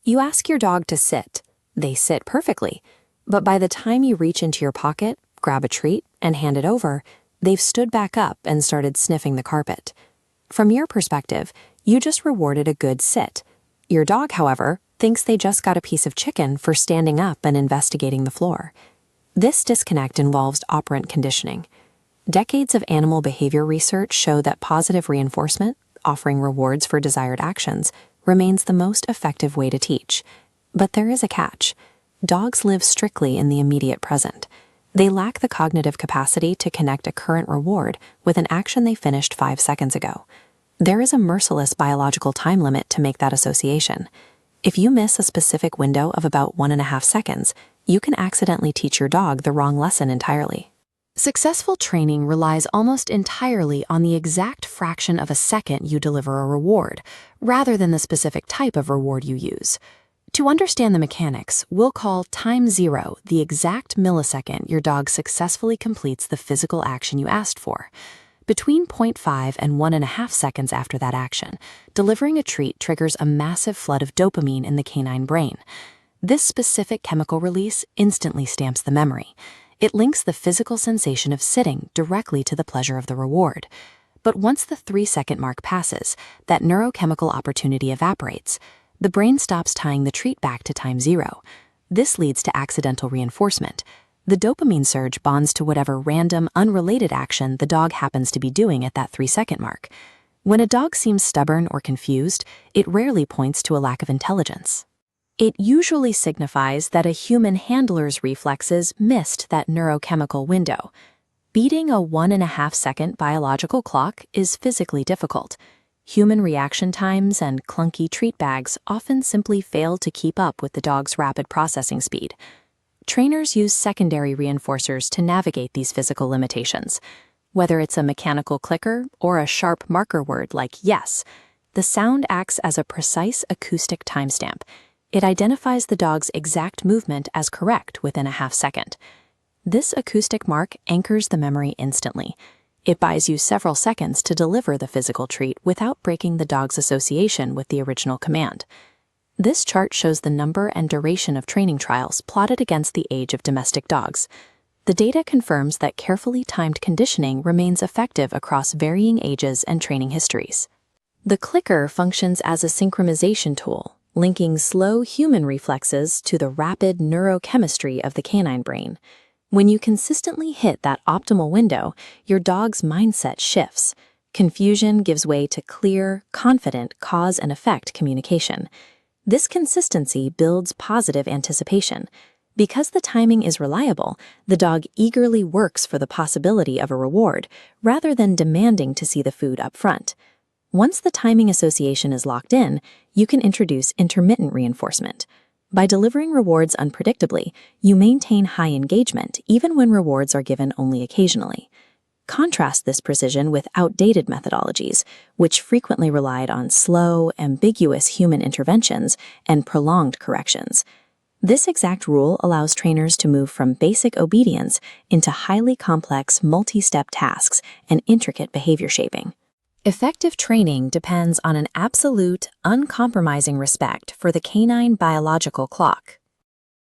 You ask your dog to sit. They sit perfectly. But by the time you reach into your pocket, grab a treat, and hand it over, they've stood back up and started sniffing the carpet. From your perspective, you just rewarded a good sit. Your dog, however, thinks they just got a piece of chicken for standing up and investigating the floor. This disconnect involves operant conditioning. Decades of animal behavior research show that positive reinforcement, offering rewards for desired actions, remains the most effective way to teach. But there is a catch. Dogs live strictly in the immediate present. They lack the cognitive capacity to connect a current reward with an action they finished 5 seconds ago. There is a merciless biological time limit to make that association. If you miss a specific window of about 1.5 seconds, you can accidentally teach your dog the wrong lesson entirely. Successful training relies almost entirely on the exact fraction of a second you deliver a reward, rather than the specific type of reward you use. To understand the mechanics, we'll call time zero the exact millisecond your dog successfully completes the physical action you asked for. Between 0.5 and 1.5 seconds after that action, delivering a treat triggers a massive flood of dopamine in the canine brain. This specific chemical release instantly stamps the memory. It links the physical sensation of sitting directly to the pleasure of the reward. But once the 3-second mark passes, that neurochemical opportunity evaporates. The brain stops tying the treat back to time zero. This leads to accidental reinforcement. The dopamine surge bonds to whatever random, unrelated action the dog happens to be doing at that 3-second mark. When a dog seems stubborn or confused, it rarely points to a lack of intelligence. It usually signifies that a human handler's reflexes missed that neurochemical window. Beating a 1.5-second biological clock is physically difficult. Human reaction times and clunky treat bags often simply fail to keep up with the dog's rapid processing speed. Trainers use secondary reinforcers to navigate these physical limitations. Whether it's a mechanical clicker or a sharp marker word like yes, the sound acts as a precise acoustic timestamp. It identifies the dog's exact movement as correct within a half second. This acoustic mark anchors the memory instantly. It buys you several seconds to deliver the physical treat without breaking the dog's association with the original command. This chart shows the number and duration of training trials plotted against the age of domestic dogs. The data confirms that carefully timed conditioning remains effective across varying ages and training histories. The clicker functions as a synchronization tool, linking slow human reflexes to the rapid neurochemistry of the canine brain. When you consistently hit that optimal window, your dog's mindset shifts. Confusion gives way to clear, confident cause and effect communication. This consistency builds positive anticipation. Because the timing is reliable, the dog eagerly works for the possibility of a reward, rather than demanding to see the food up front. Once the timing association is locked in, you can introduce intermittent reinforcement. By delivering rewards unpredictably, you maintain high engagement even when rewards are given only occasionally. Contrast this precision with outdated methodologies, which frequently relied on slow, ambiguous human interventions and prolonged corrections. This exact rule allows trainers to move from basic obedience into highly complex multi-step tasks and intricate behavior shaping. Effective training depends on an absolute, uncompromising respect for the canine biological clock.